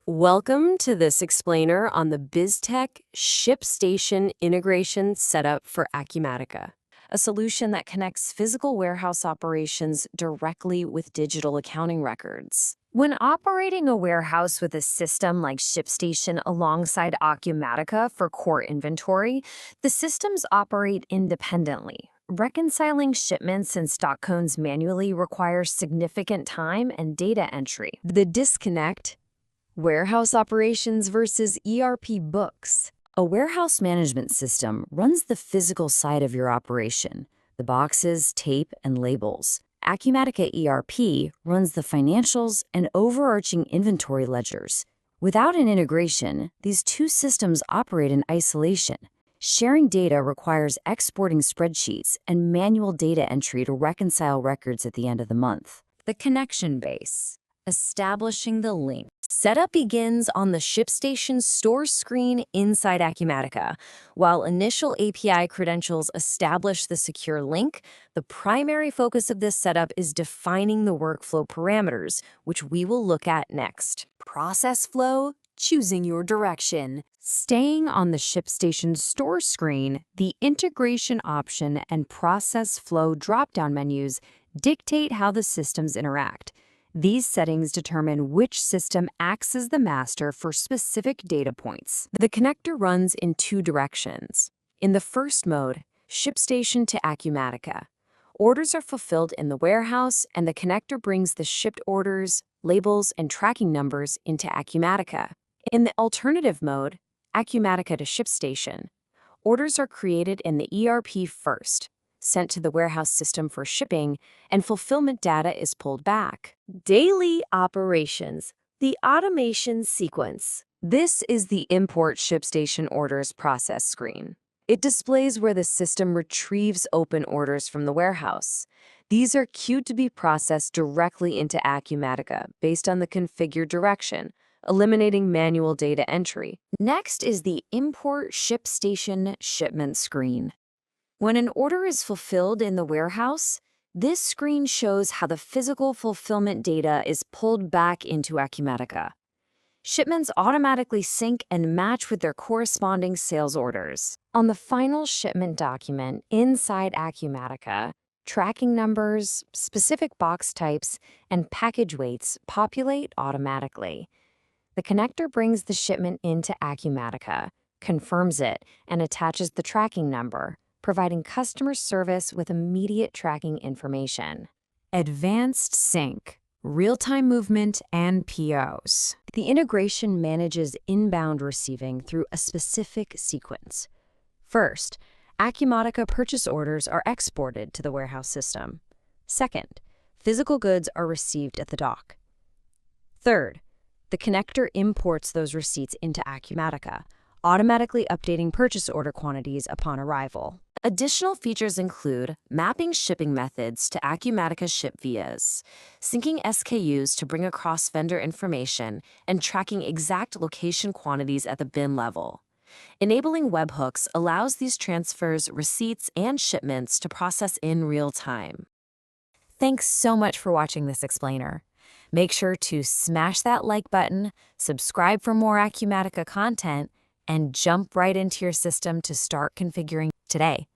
Welcome to this explainer on the Biz-Tech ShipStation integration setup for Acumatica, a solution that connects physical warehouse operations directly with digital accounting records. When operating a warehouse with a system like ShipStation alongside Acumatica for core inventory, the systems operate independently. Reconciling shipments and stock codes manually requires significant time and data entry. The disconnect: warehouse operations versus ERP books. A warehouse management system runs the physical side of your operation, the boxes, tape, and labels. Acumatica ERP runs the financials and overarching inventory ledgers. Without an integration, these two systems operate in isolation. Sharing data requires exporting spreadsheets and manual data entry to reconcile records at the end of the month. The connection base. Establishing the link. Setup begins on the ShipStation store screen inside Acumatica. While initial API credentials establish the secure link, the primary focus of this setup is defining the workflow parameters, which we will look at next. Process flow, choosing your direction. Staying on the ShipStation store screen, the integration option and process flow drop-down menus dictate how the systems interact. These settings determine which system acts as the master for specific data points. The connector runs in two directions. In the first mode, ShipStation to Acumatica, orders are fulfilled in the warehouse, and the connector brings the shipped orders, labels, and tracking numbers into Acumatica. In the alternative mode, Acumatica to ShipStation, orders are created in the ERP first, sent to the warehouse system for shipping, and fulfillment data is pulled back. Daily operations, the automation sequence. This is the import ShipStation orders process screen. It displays where the system retrieves open orders from the warehouse. These are queued to be processed directly into Acumatica based on the configured direction, eliminating manual data entry. Next is the import ShipStation shipment screen. When an order is fulfilled in the warehouse, this screen shows how the physical fulfillment data is pulled back into Acumatica. Shipments automatically sync and match with their corresponding sales orders. On the final shipment document inside Acumatica, tracking numbers, specific box types, and package weights populate automatically. The connector brings the shipment into Acumatica, confirms it, and attaches the tracking number, providing customer service with immediate tracking information. Advanced Sync, real-time movement, and POs. The integration manages inbound receiving through a specific sequence. First, Acumatica purchase orders are exported to the warehouse system. Second, physical goods are received at the dock. Third, the connector imports those receipts into Acumatica, automatically updating purchase order quantities upon arrival. Additional features include mapping shipping methods to Acumatica ship vias, syncing SKUs to bring across vendor information, and tracking exact location quantities at the bin level. Enabling webhooks allows these transfers, receipts, and shipments to process in real time. Thanks so much for watching this explainer. Make sure to smash that like button, subscribe for more Acumatica content, and jump right into your system to start configuring today.